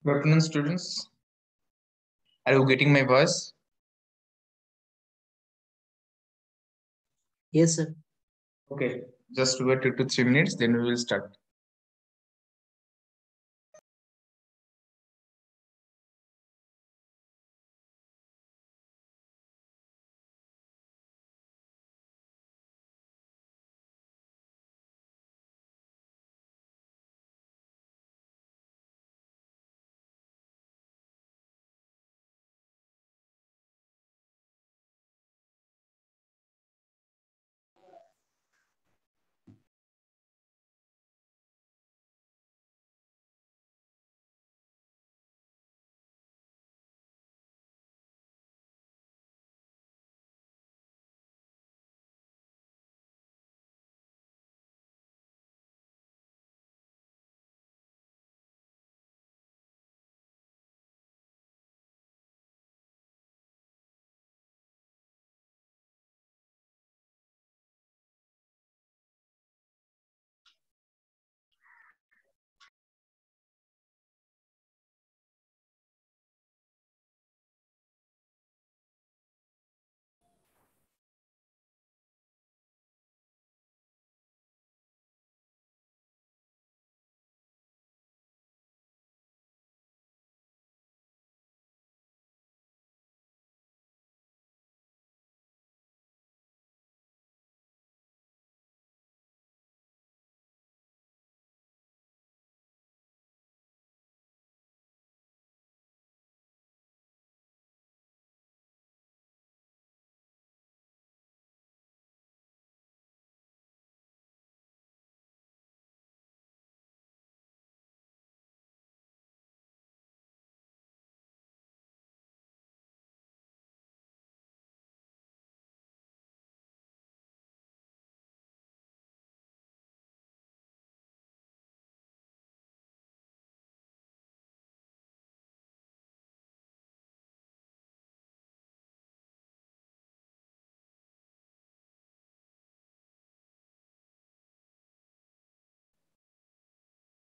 Good afternoon, students. Are you getting my voice? Yes, sir. Okay, just wait 2 to 3 minutes, then we will start.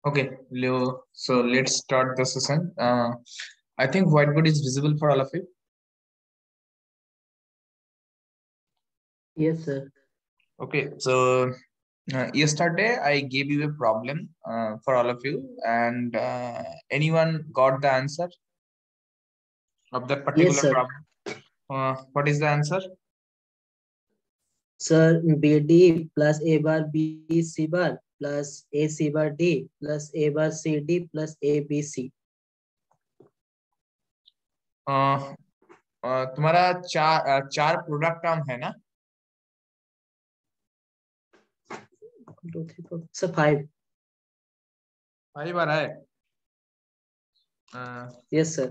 Okay, Leo. So let's start the session. I think whiteboard is visible for all of you. Yes, sir. Okay, so yesterday I gave you a problem for all of you, and anyone got the answer of that Yes, particular sir. problem? What is the answer? Sir, BD plus A bar B C bar plus A C bar D plus A bar C D plus A B C. तुम्हारा चार product term है ना? 1, 2, 3, 4. Sir, 5. 5 बार है. Yes, sir.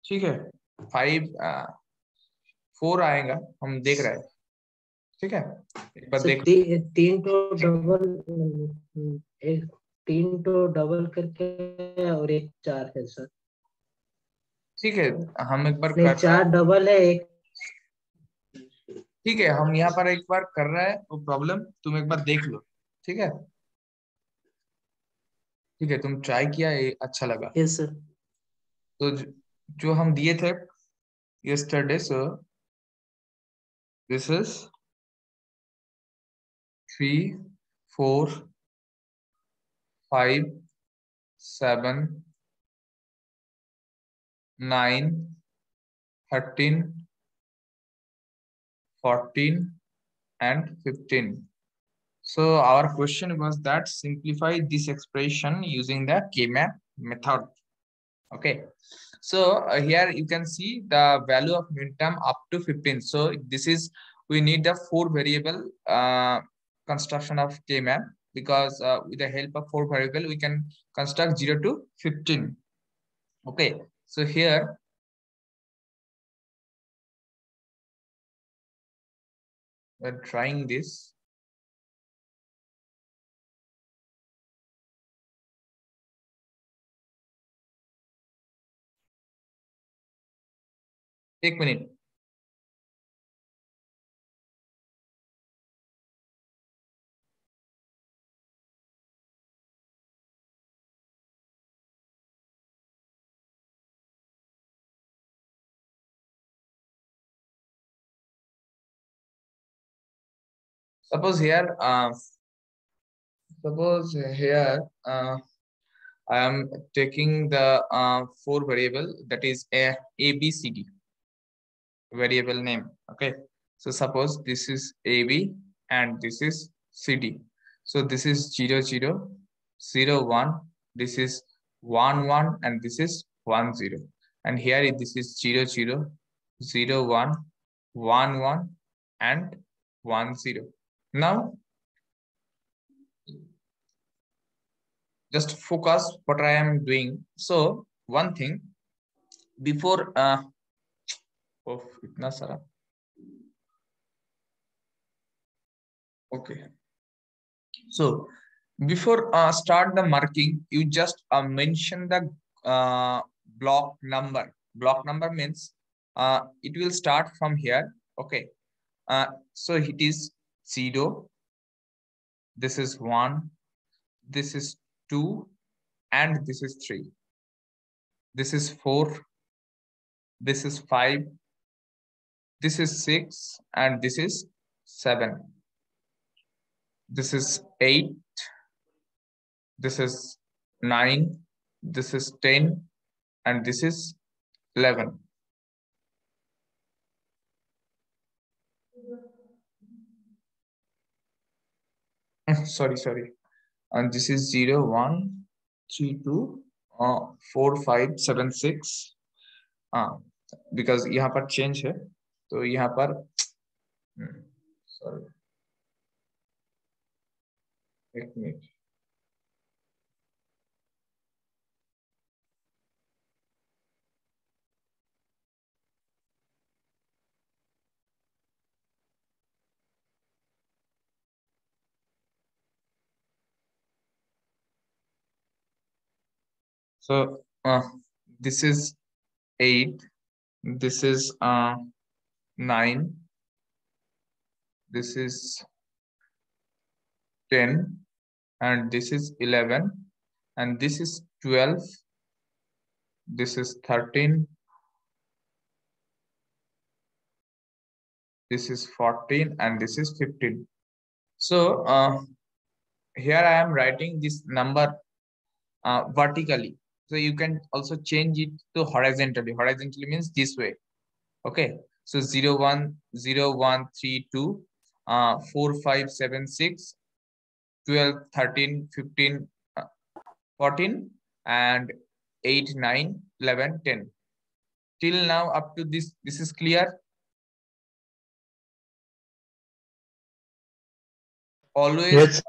ठीक है. 4 आएगा, हम देख रहे हैं. ठीक है, एक बार सर देख. तीन तो डबल, एक 3 तो डबल करके और एक 4 है सर. ठीक है, हम एक बार नहीं, कर रहे 4 हैं. डबल है, एक. ठीक है, हम यहाँ पर एक बार कर रहे हैं वो प्रॉब्लम, तुम एक बार देख लो. ठीक है. ठीक है, तुम ट्राई किया, ये अच्छा लगा. Yes sir. तो जो हम दिए थे yesterday, so this is 3, 4, 5, 7, 9, 13, 14 and 15. So our question was that simplify this expression using the K-map method. Okay. So here you can see the value of midterm up to 15. So this is, we need the 4 variable construction of K-map, because with the help of 4 variable we can construct 0 to 15. Okay. So here we're trying this. Take a minute. Suppose here, I am taking the 4 variable, that is a b c d variable name. Okay, so suppose this is ab and this is cd. So this is 0 0 0 1, this is 1 1, and this is 1 0, and here this is 0 0 0 1 1 1 and 1 0. Now just focus what I am doing. So one thing before oh, itna sara. Okay, so before start the marking, you just mention the block number. Block number means it will start from here. Okay, so it is 0, this is 1, this is 2, and this is 3. This is 4, this is 5, this is 6, and this is 7. This is 8, this is 9, this is 10, and this is 11. Sorry. And this is 0, 1, 3, 2, 4, 5, 7, 6. Because यहाँ पर change है, तो यहाँ पर sorry, एक minute. So this is 8, this is 9, this is 10, and this is 11, and this is 12, this is 13, this is 14, and this is 15. So here I am writing this number vertically. So you can also change it to horizontally. Horizontally means this way. Okay. So 0, 1, 0, 1, 3, 2, 4, 5, 7, 6, 12, 13, 15, 14, and 8, 9, 11, 10. Till now up to this is clear. Always, yes.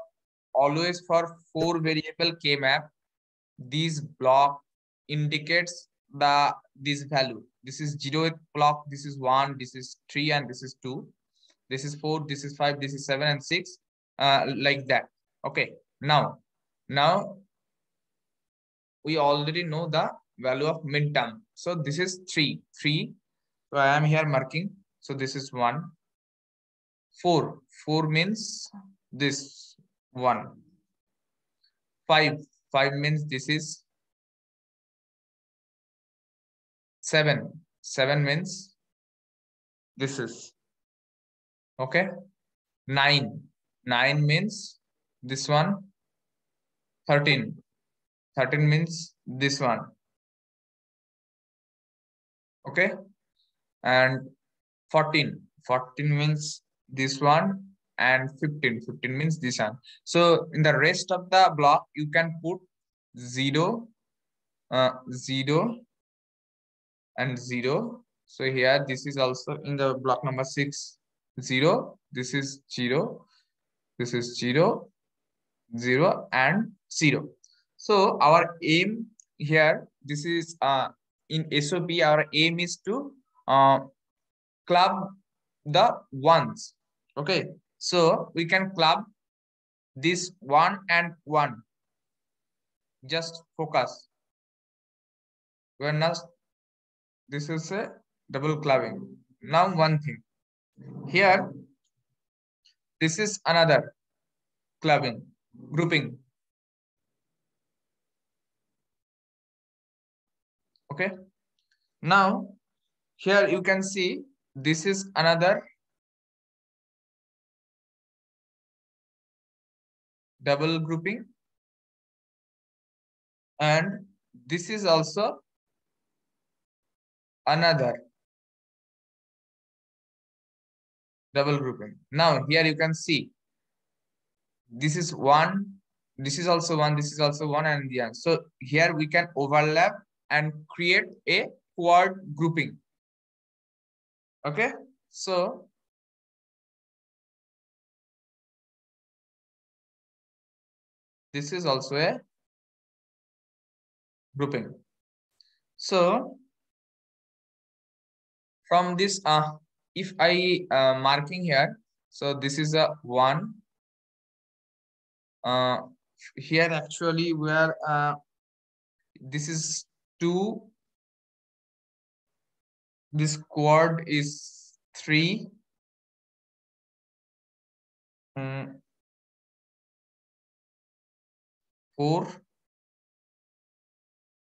Always for 4 variable K map, this block indicates this value. This is 0th block, this is 1, this is 3, and this is 2. This is 4, this is 5, this is 7, and 6, like that. Okay, now we already know the value of midterm. So this is 3. So I am here marking. So this is 1. 4 means this 1. 5 means this is 7 means this is. Okay, 9 means this one. 13 means this one. Okay, and 14 means this one, and 15 means this one. So in the rest of the block you can put 0, 0, and 0. So here this is also in the block number 6, 0, this is 0, this is 0, 0, and 0. So our aim here, this is in SOP, our aim is to club the ones. Okay, so we can club this 1 and 1. Just focus. When this is a double clubbing. Now one thing here, this is another clubbing grouping. Okay, now here you can see this is another double grouping, and this is also another double grouping. Now here you can see this is one, this is also one, this is also one, and the other. So here we can overlap and create a quad grouping. Okay, so this is also a grouping. So from this, if I marking here, so this is a one. Here actually where this is two, this quad is three, 4,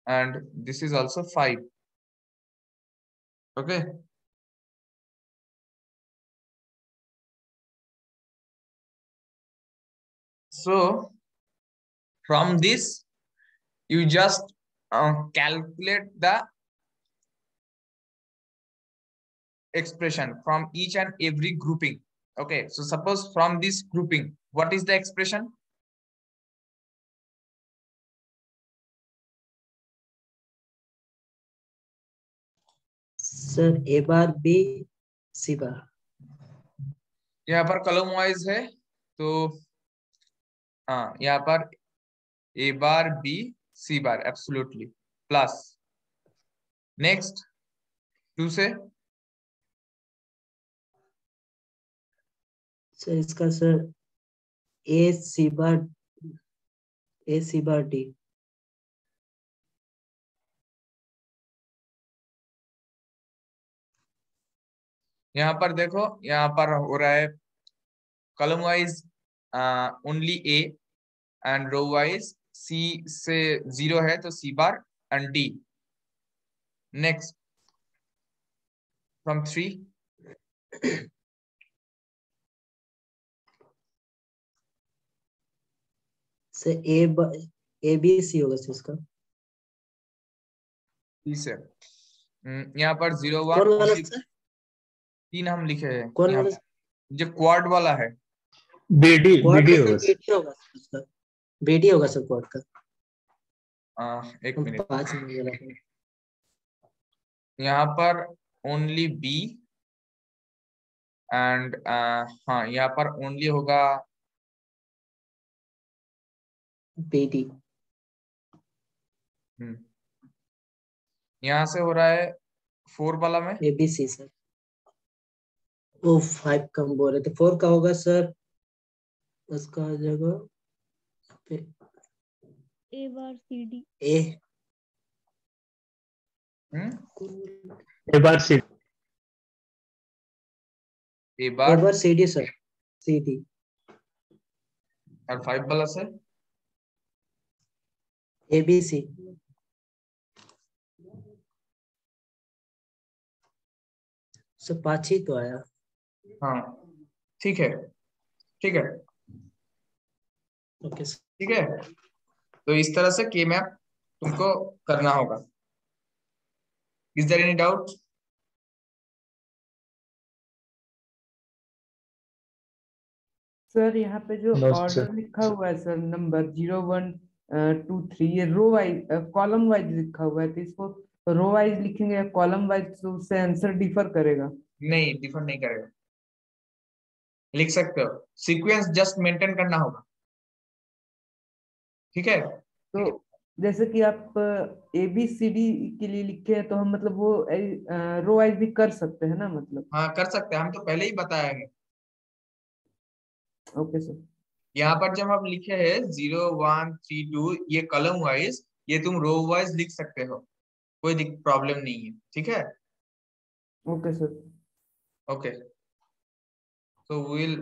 and this is also 5. Okay, so from this you just calculate the expression from each and every grouping. Okay, so suppose from this grouping, what is the expression? Sir A bar B C bar. यहाँ पर column wise है, तो हाँ यहाँ पर A bar B C bar absolutely plus. Next 2 से sir इसका sir ए सी बार D. यहाँ पर देखो, यहाँ पर हो रहा है column wise only A, and row wise C से 0 है तो C bar and D. Next from 3, sir A B C होगा सर इसका। सी से यहाँ पर 0 कौन 1 वाला ओनली सर? 3 हम लिखे हैं कौन यहाँ वाला? पर, जो क्वाड वाला है। बीडी क्वाड बीडी का होगा सर बीडी होगा सर। बीडी होगा सर क्वाड का। एक मिनट, 5 मिनट लगा। यहाँ पर ओनली बी एंड हाँ यहाँ पर ओनली होगा बीडी। यहाँ से हो रहा है 4 वाला में ए बी सी सर। ओ 5 कम बोल रहे थे, 4 का होगा सर। उसका आ जाएगा A bar C D. A A bar C A bar C D sir. C D और 5 वाला से ए बी सी। सर 5 ही तो आया। हाँ ठीक है, ठीक है, ओके सर। ठीक है। तो इस तरह से के मैप तुमको करना होगा। Is there any doubt? Sir यहाँ पे जो No, ऑर्डर sir. लिखा हुआ है सर, नंबर 0 1 2 3, ये रो वाइज कॉलम वाइज लिखा हुआ है, तो इसको रो वाइज लिखेंगे या कॉलम वाइज, तो उससे आंसर डिफर करेगा? नहीं, डिफर नहीं करेगा, लिख सकते हो। सीक्वेंस जस्ट मेंटेन करना होगा, ठीक है। तो जैसे कि आप ए बी सी डी के लिए लिखे हैं, तो हम मतलब वो रो वाइज भी कर सकते हैं ना, मतलब? हाँ कर सकते हैं, हम तो पहले ही बताया है। Okay sir. यहाँ पर जब हम लिखे हैं 0 1 3 2, ये कॉलम वाइज, ये तुम रो वाइज लिख सकते हो, कोई प्रॉब्लम नहीं है, ठीक है। Okay sir. Okay, so we'll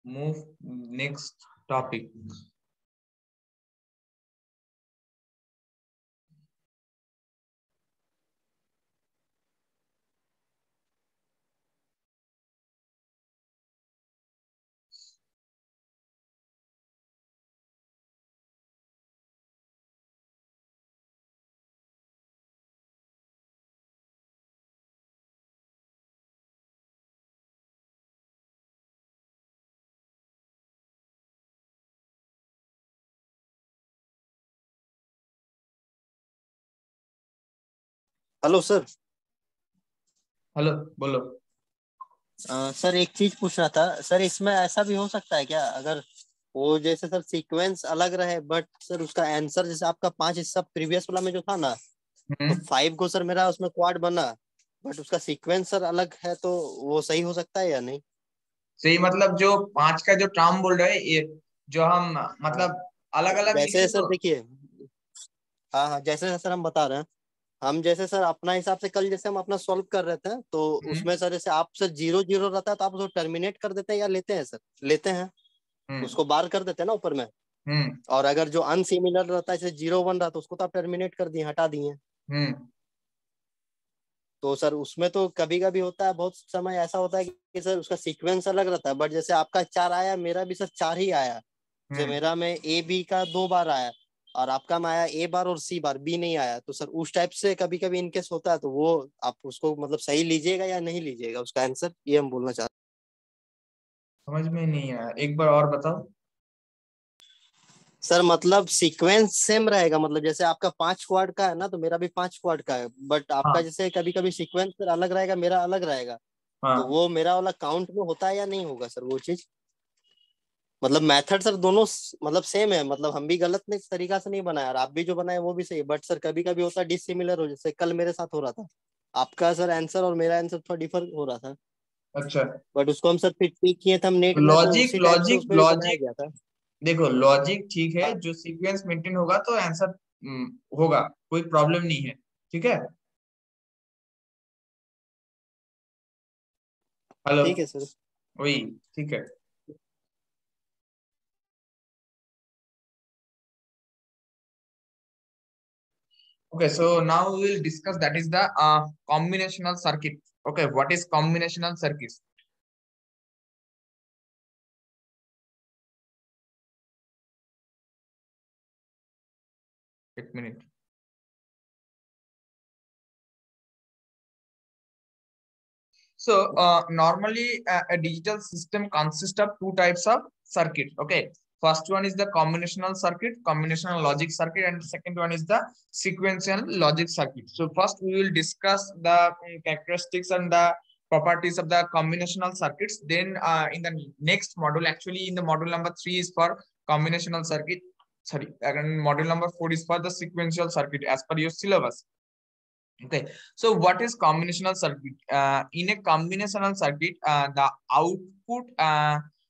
move next topic. Hello sir. Hello, बोलो। सर एक चीज पूछ रहा था सर, इसमें ऐसा भी हो सकता है क्या, अगर वो जैसे सर सीक्वेंस अलग रहे बट सर उसका आंसर जैसे आपका 5 हिस्सा प्रीवियस वाला में जो था ना, तो हम्म 5 को सर मेरा उसमें क्वाड बना, बट उसका सीक्वेंस सर अलग है, तो वो सही हो सकता है या नहीं? सही, मतलब जो 5 का जो टर्म बोल रहे हैं ये, जो हम हाँ, मतलब अलग अलग जैसे लिखे सर तो। देखिए, हाँ हाँ, जैसे सर हम बता रहे हैं, हम जैसे सर अपना हिसाब से कल जैसे हम अपना सॉल्व कर रहे थे, तो हम्म उसमें सर जैसे आप सर 0 0 रहता है तो आप उसको टर्मिनेट कर देते हैं या लेते हैं सर? लेते हैं, हम्म उसको बार कर देते हैं ना ऊपर में। हम्म और अगर जो अनसिमिलर रहता है जैसे 0 1 रहता है, उसको तो आप टर्मिनेट कर दिए, हटा दिए। हम्म तो सर उसमें तो कभी कभी होता है, बहुत समय ऐसा होता है कि सर उसका सीक्वेंस अलग रहता है, बट जैसे आपका 4 आया, मेरा भी सर 4 ही आया। जैसे हम्म मेरा में ए बी का 2 बार आया, और आपका में आया ए बार और सी बार, बी नहीं आया। तो सर उस टाइप से कभी कभी इनकेस होता है, तो वो आप उसको मतलब सही लीजिएगा या नहीं लीजिएगा उसका आंसर, ये हम बोलना चाहते समझ में नहीं आया, एक बार और बताओ। हैं। सर मतलब सीक्वेंस सेम रहेगा, मतलब जैसे आपका 5 क्वाड का है ना, तो मेरा भी 5 क्वाड का है, बट आपका हाँ जैसे कभी कभी सीक्वेंस सर अलग रहेगा, मेरा अलग रहेगा। तो हाँ। वो मेरा वाला काउंट में होता है या नहीं होगा सर वो चीज? मतलब मेथड सर दोनों मतलब सेम है, मतलब हम भी गलत नहीं तरीका से नहीं बनाया और आप भी जो बनाए वो भी सही है, बट सर कभी कभी होता है डिसिमिलर हो, जैसे कल मेरे साथ हो रहा था, आपका सर आंसर और मेरा आंसर थोड़ा डिफर हो रहा था। अच्छा, बट उसको हम सर फिर ठीक किए थे हम नेट में, तो लॉजिक उसी टाइप से लॉजिक उसमें भी बनाया लॉजिक गया था। देखो, लॉजिक ठीक है, हाँ जो सीक्वेंस मेंटेन होगा तो आंसर होगा, कोई प्रॉब्लम नहीं है। ठीक है। हेलो। ठीक है सर। वही। ठीक है। Okay, so now we will discuss, that is the combinational circuit. Okay, what is combinational circuits? एक minute. So normally a digital system consists of two types of circuit. Okay, first one is the combinational circuit, combinational logic circuit, and second one is the sequential logic circuit. So first we will discuss the characteristics and the properties of the combinational circuits. Then in the next module, actually in the module number 3 is for combinational circuit. Sorry, and module number 4 is for the sequential circuit as per your syllabus. Okay, so what is combinational circuit? In a combinational circuit, the output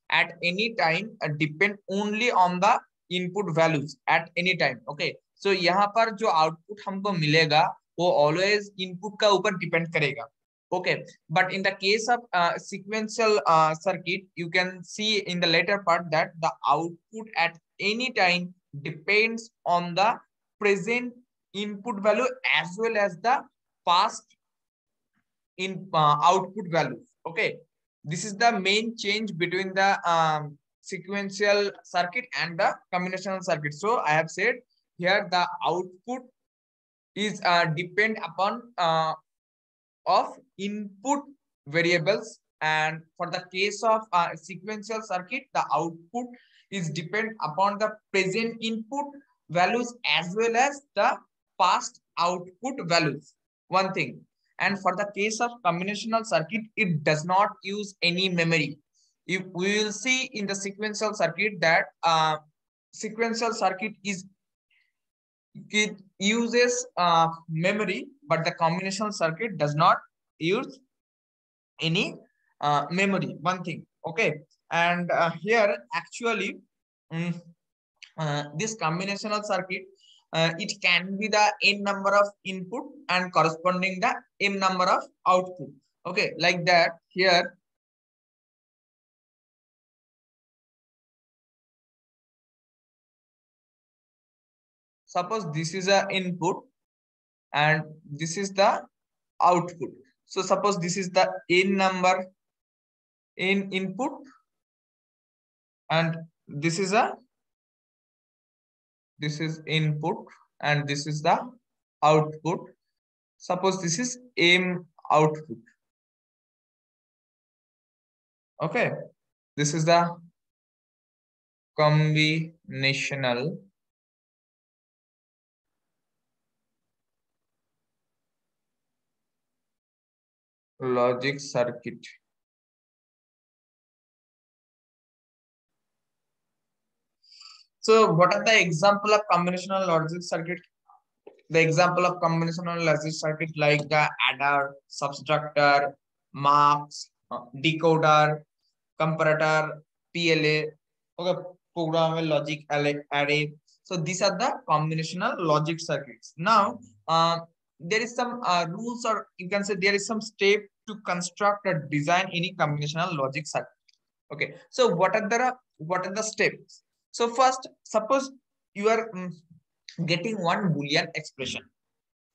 at any time depend only on the input values at any time. Okay, so यहाँ पर जो output हमको मिलेगा वो always input का ऊपर depend करेगा. Okay, but in the case of sequential circuit, you can see in the later part that the output at any time depends on the present input value as well as the past in output values. Okay, this is the main change between the sequential circuit and the combinational circuit. So I have said here the output is depend upon of input variables, and for the case of sequential circuit the output is depend upon the present input values as well as the past output values, one thing. And for the case of combinational circuit, it does not use any memory. If we will see in the sequential circuit that sequential circuit is, it uses memory, but the combinational circuit does not use any memory, one thing. Okay, and here actually this combinational circuit, it can be the n number of input and corresponding the m number of output. Okay, like that here. Suppose this is a input and this is the output. So suppose this is the n number in input and this is a, this is input and this is the output. Suppose this is m output. Okay, this is the combinational logic circuit. So what are the example of combinational logic circuit? The example of combinational logic circuit like the adder, subtractor, marks, decoder, comparator, PLA, okay, programmable logic array. So these are the combinational logic circuits. Now, there is some rules, or you can say there is some step to construct or design any combinational logic circuit. Okay, so what are the steps? So first, suppose you are getting one Boolean expression.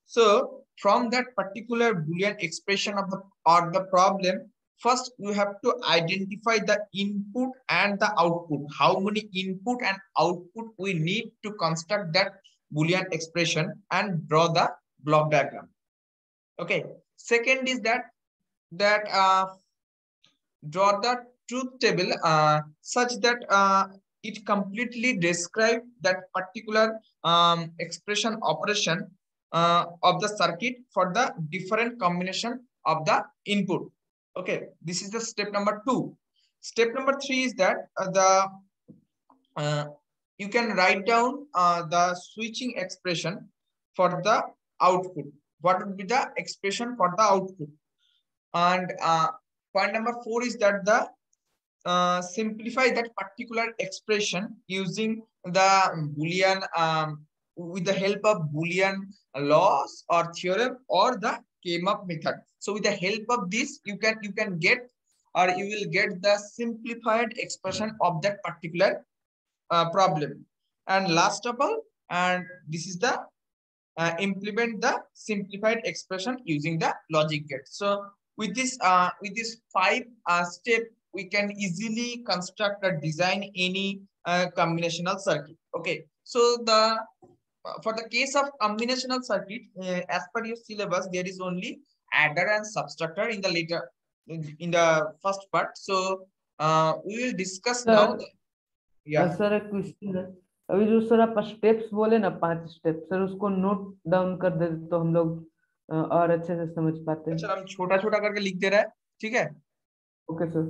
So from that particular Boolean expression of the problem, first you have to identify the input and the output. How many input and output we need to construct that Boolean expression and draw the block diagram. Okay. Second is that draw the truth table such that it completely describes that particular expression operation of the circuit for the different combination of the input. Okay, this is the step number 2. Step number 3 is that you can write down the switching expression for the output. What would be the expression for the output? And point number 4 is that the simplify that particular expression using the Boolean with the help of Boolean laws or theorem or the K-map method. So with the help of this, you can get, or you will get the simplified expression of that particular problem. And last of all, and this is the implement the simplified expression using the logic gate. So with this 5 step, we can easily construct or design any combinational circuit. Okay, so the for the case of combinational circuit, as per your syllabus, there is only adder and subtractor in the later in the first part. So we will discuss now. Yeah. Sir एक question है, अभी जो sir आप steps बोले ना 5 step, sir उसको note down कर दे तो हम लोग और अच्छे से समझ पाते हैं। अच्छा, हम छोटा छोटा करके लिख दे रहा है, ठीक है। Okay sir.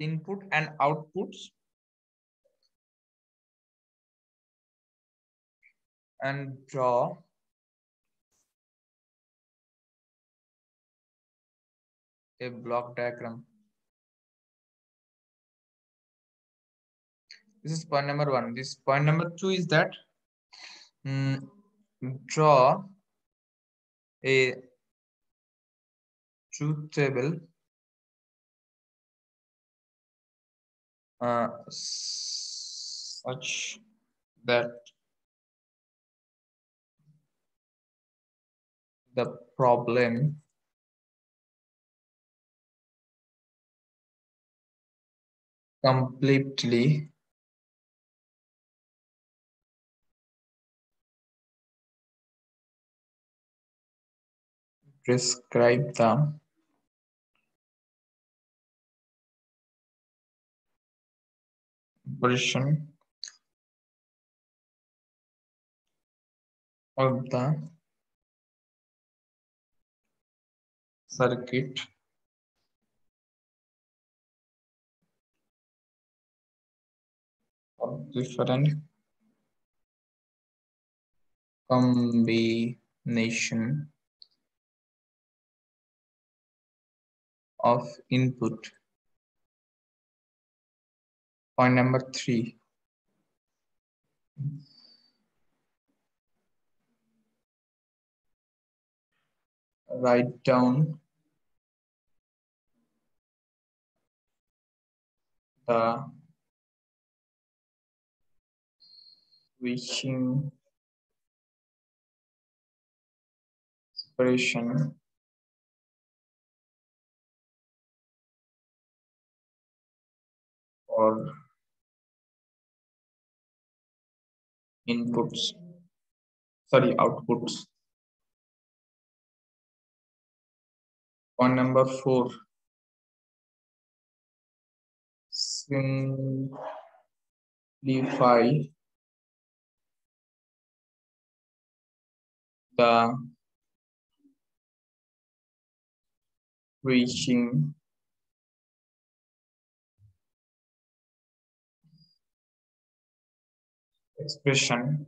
Input and outputs, and draw a block diagram. This is point number 1. This point number 2 is that draw a truth table such that the problem completely describe the operation of the circuit of different combination of input. Point number 3. Write down the reaching expression or inputs, sorry, outputs. On number 4, simplify the reaching expression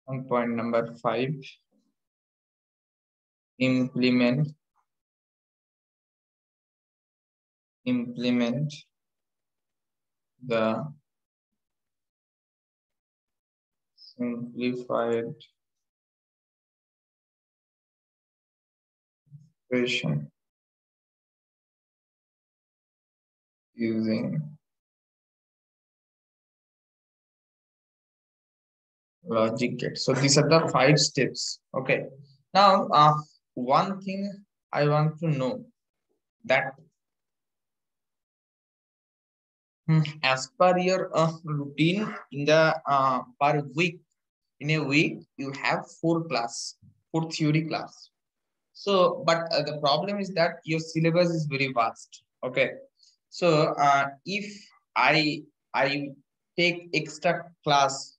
on point number 5, implement the simplified expression using logic gate. So these are the 5 steps. Okay. Now, one thing I want to know that as per your routine in the per week, in a week you have 4 theory class. So, but the problem is that your syllabus is very vast. Okay. So, if I take extra class,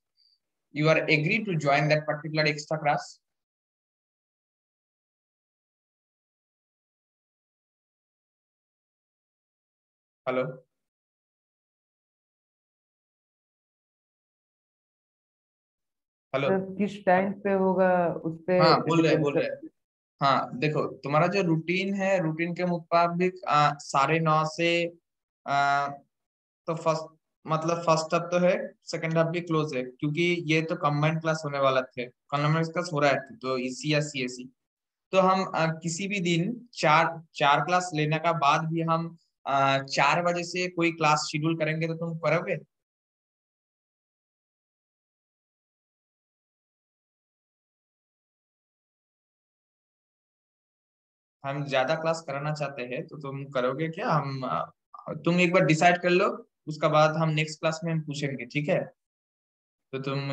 you are agreed to join that particular extra class? Hello? Hello sir किस time पे होगा उस पे हाँ बोल रहे depend कर। हाँ देखो, तुम्हारा जो रूटीन है, रूटीन के मुताबिक 9:30 से तो फर्स्ट हाफ तो है, सेकंड हाफ भी क्लोज है, क्योंकि ये तो कंबाइंड क्लास होने वाला थे, कंबाइंड क्लास हो रहा है, तो इसी या सीएससी। तो हम किसी भी दिन चार क्लास लेने का बाद भी हम 4 बजे से कोई क्लास शेड्यूल करेंगे, तो तुम करोगे? हम ज्यादा क्लास कराना चाहते हैं, तो तुम करोगे क्या? तुम एक बार डिसाइड कर लो, उसका बाद हम नेक्स्ट क्लास में हम पूछेंगे, ठीक है? तो तुम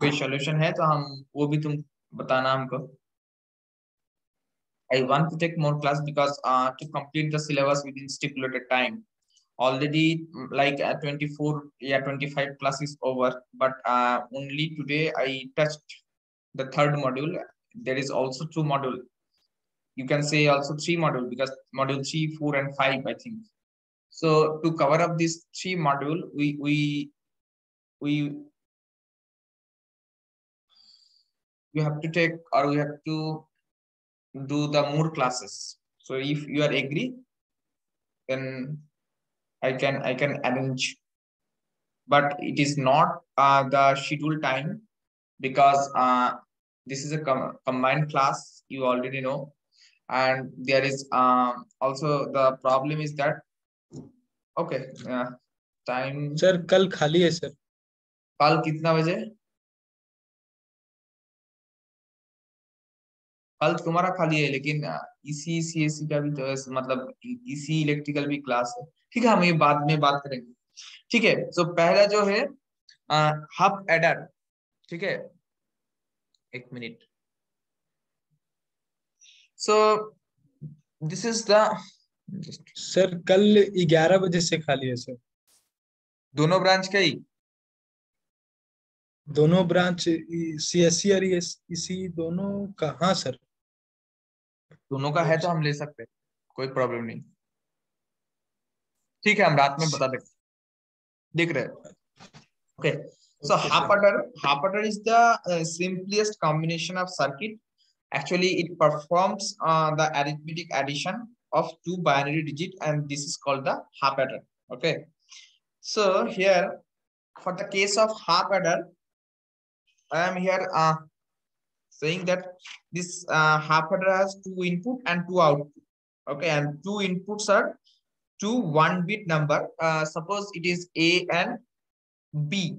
कोई सॉल्यूशन है तो हम वो भी तुम बताना हमको। I want to take more class because to complete the syllabus within stipulated time. Already like 24, yeah, 25 class is over, but only today I touched the 3rd module. There is also 2 module. You can say also 3 module, because module 3, 4 and 5, I think. So to cover up this 3 module, we have to take, or we have to do the more classes. So if you are agree, then I can arrange, but it is not the schedule time, because this is a combined class, you already know, and there is also the problem is that okay, time sir कल खाली है sir. कल कितना बजे? कल तुम्हारा खाली है, लेकिन इसी सीएससी का भी तो मतलब इसी इलेक्ट्रिकल भी क्लास है, ठीक है? हम ये बाद में बात करेंगे, ठीक है? तो पहला जो है हब एडर, ठीक है? एक minute. So this is the sir कल 11 बजे से खाली है सर। दोनों ब्रांच का ही? दोनों ब्रांच सीएससी और इसी दोनों का? हाँ सर। दोनों का है तो हम ले सकते हैं, कोई प्रॉब्लम नहीं, ठीक है? हम रात में बता देंगे, देख रहे हैं। Okay, so half adder is the simplest combination of circuit. Actually, it performs the arithmetic addition of 2 binary digits, and this is called the half adder. Okay, so here for the case of half adder, I am here saying that this half adder has 2 input and 2 output. Okay, and 2 inputs are two 1-bit number. Suppose it is A and B.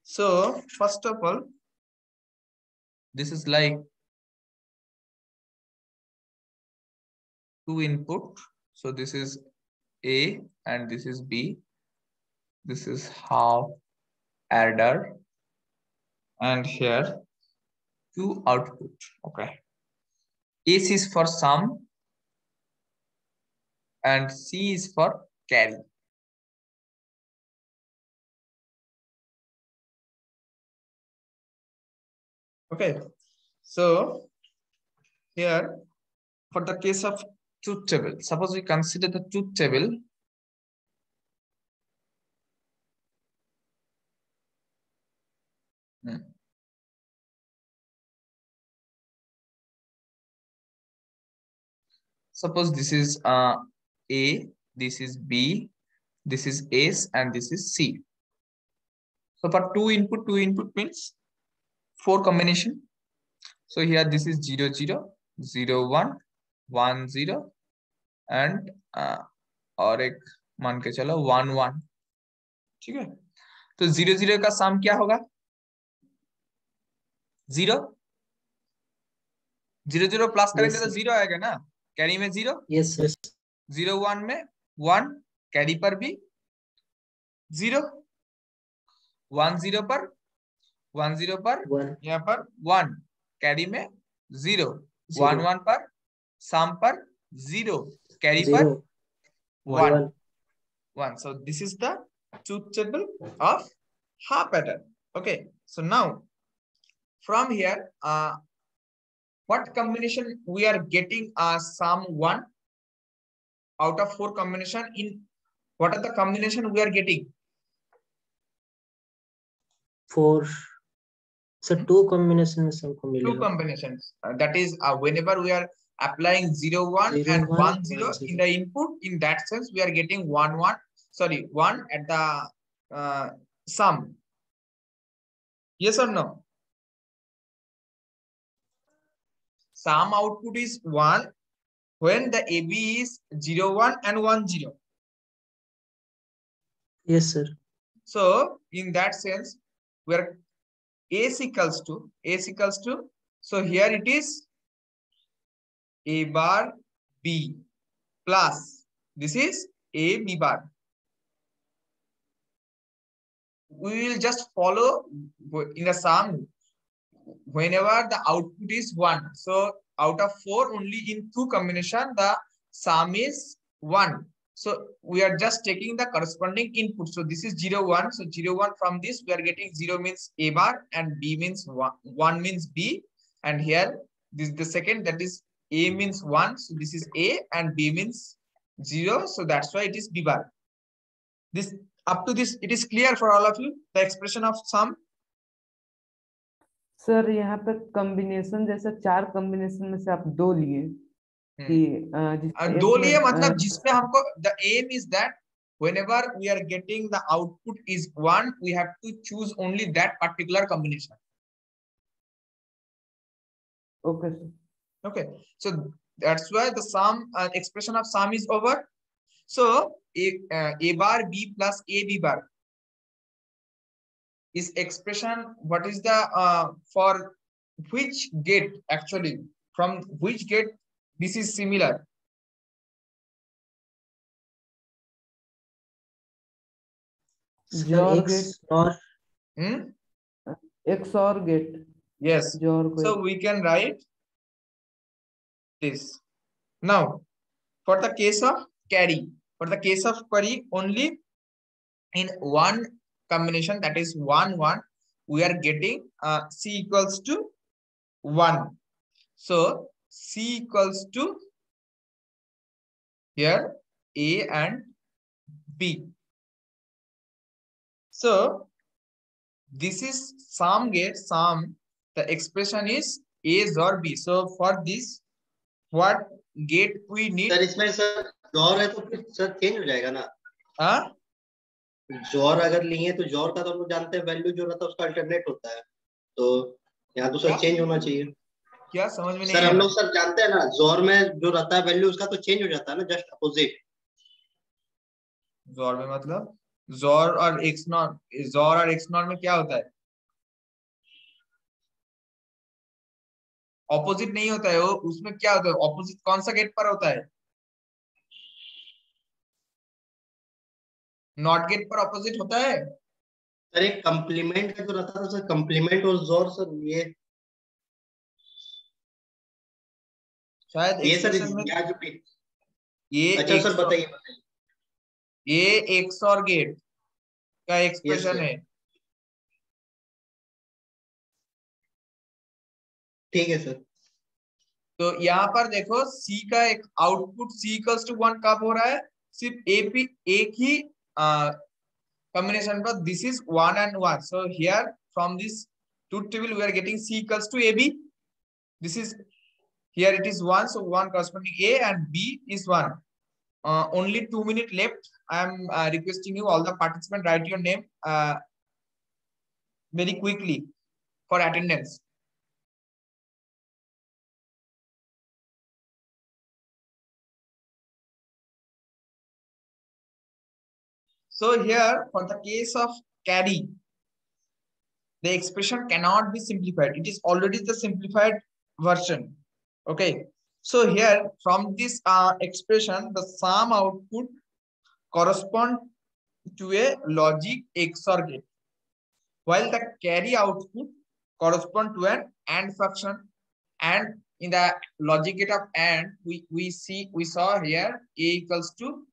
So first of all, this is like two input. So this is A and this is B. This is half adder, and here two output. Okay. S is for sum and C is for carry. Okay. So here, for the case of truth table, suppose we consider the truth table. Suppose this is A, this is B, this is S, and this is C. So for two input means 4 combination. So here this is 0 0 0 1 1 0 and और एक मान के चलो 1 1. ठीक है. तो 0 0 का सम क्या होगा? 0 0 0 प्लस करेंगे तो 0 आएगा ना. कैरी में 0. Yes yes. 0 1 में 1, कैरी पर भी 0, 1 0 पर 1 0 पर 1 यहाँ पर 1, कैरी में 0, 1 1 पर सम पर 0, कैरी पर 1 1. So this is the truth table of half adder. Okay. So now from here, what combination we are getting sum 1 out of 4 combination? In what are the combination we are getting? 4. So 2 combinations हमको मिलेगा. 2 combinations. That is whenever we are applying 0 1 and 1 0 in the input, in that sense we are getting 1 1. Sorry, 1 at the sum. Yes or no? Sum output is 1 when the AB is 0 1 and 1 0. Yes sir. So in that sense, where A equals to, so here it is A bar B plus this is A B bar. We will just follow in the sum whenever the output is 1. So out of 4, only in 2 combination the sum is 1. So we are just taking the corresponding input. So this is 0 1. So 0 1, from this we are getting 0 means A bar and B means 1, 1 means B, and here this is the second, that is A means 1. So this is A and B means 0. So that's why it is B bar. This up to this it is clear for all of you, the expression of sum. Sir यहाँ पे combination जैसे 4 combination में से आप 2 लिए कि 2 लिए, मतलब जिसमें हमको the aim is that whenever we are getting the output is 1, we have to choose only that particular combination. Okay sir. Okay, so that's why the sum expression of sum is over. So A bar B plus A B bar is expression. What is the for which gate, actually from which gate this is similar? XOR gate. XOR gate. Yes. So we can write this. Now for the case of carry, only in 1 combination, that is 1 1, we are getting C equals to 1. So C equals to here A and B. So this is sum gate. Sum, the expression is A or B. So for this, what gate we need? Sir इसमें sir जोर है तो फिर sir change हो जाएगा ना. हाँ, जोर अगर लिए तो जोर का तो हम लोग जानते हैं वैल्यू जो रहता है उसका अल्टरनेट होता है, तो यहाँ तो सर चेंज होना चाहिए. क्या समझ में नहीं सर हम लोग सर जानते हैं ना, जोर में जो रहता है वैल्यू उसका तो चेंज हो जाता है ना, जस्ट अपोजिट. जोर में मतलब जोर और एक्स नॉट, जोर और एक्स नॉट में क्या होता है? ऑपोजिट नहीं होता है वो, उसमें क्या होता है? ऑपोजिट कौन सा गेट पर होता है? नॉट गेट पर ऑपोजिट होता है। सर एक कंप्लीमेंट का जो रहता था सर, कंप्लीमेंट और जोर सर, शायद ये सर एक्सप्रेशन में यहाँ जो ये अच्छा सर एक्स, बताइए बताइए। ये एक्स और गेट का यस एक्सप्रेशन सर, है। ठीक है सर। तो यहाँ पर देखो सी का एक आउटपुट सी इक्वल्स टू 1 कब हो रहा है? सिर्फ एपी एक ही combination, but this is 1 and 1. So here from this truth table we are getting C equals to AB. This is here it is 1, so 1 corresponding A and B is 1. Only 2 minutes left. I am requesting you all the participants write your name very quickly for attendance. So here for the case of carry, the expression cannot be simplified. It is already the simplified version. Okay. So here from this expression, the sum output correspond to a logic XOR gate, while the carry output correspond to an AND function. And in the logic gate of AND, we saw here A equals to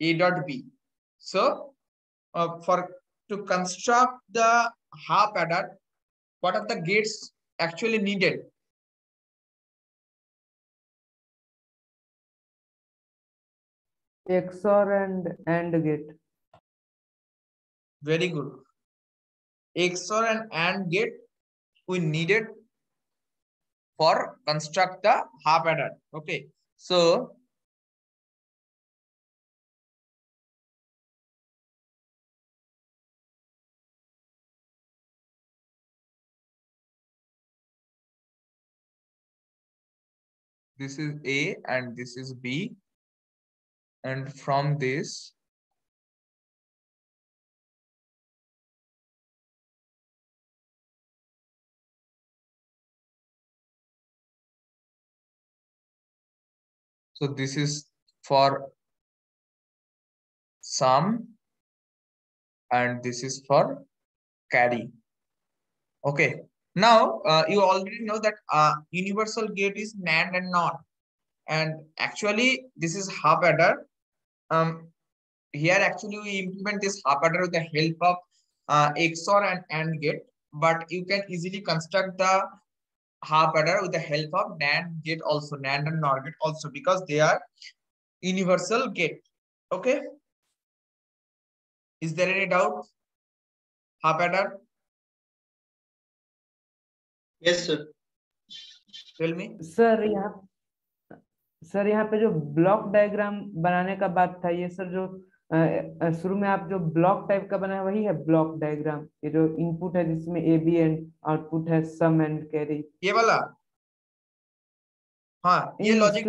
A dot B. So for to construct the half adder, what are the gates actually needed? XOR and AND gate. Very good. XOR and AND gate we needed for construct the half adder. Okay. So this is A and this is B. And from this, so this is for sum and this is for carry. Okay. Now you already know that universal gate is NAND and NOT. And actually this is half adder. Here actually we implement this half adder with the help of XOR and AND gate, but you can easily construct the half adder with the help of NAND gate also, NAND and NOR gate also, because they are universal gate. Okay. Is there any doubt? Half adder? Yes sir. Tell me. Sir यहाँ पे जो block diagram बनाने का बात था, ये sir जो शुरू में आप जो ब्लॉक टाइप का बनाया वही है ब्लॉक डायग्राम? ये जो इनपुट है जिसमें ए बी एंड आउटपुट है सम एंड कैरी, ये वाला? हाँ, ये लॉजिक